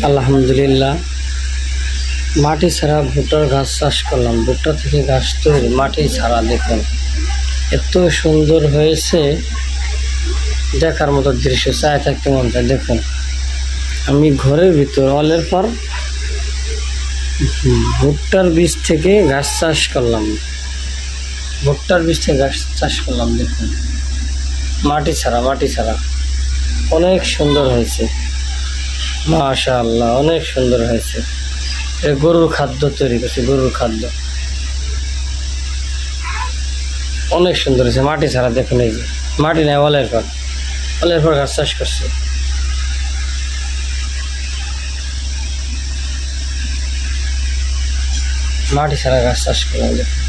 আলহামদুলিল্লাহ, মাটি ছাড়া ভুট্টার গাছ চাষ করলাম। ভুট্টা থেকে গাছ তৈরি, মাটি ছাড়া দেখুন এত সুন্দর হয়েছে, দেখার মতো দৃশ্য, চায় থাকতে মন চায়। দেখুন আমি ঘরের ভিতর অলের পর ভুট্টার বীজ থেকে গাছ চাষ করলাম। ভুট্টার বীজ থেকে গাছ চাষ করলাম। দেখুন মাটি ছাড়া অনেক সুন্দর হয়েছে, মাশাআল্লাহ অনেক সুন্দর হয়েছে। গরুর খাদ্য তৈরি করছে, গরুর খাদ্য অনেক সুন্দর হয়েছে। মাটি ছাড়া দেখুন, এই যে মাটি নেই, অলের পর গাছ চাষ করছে। মাটি ছাড়া গাছ চাষ করলাম দেখুন।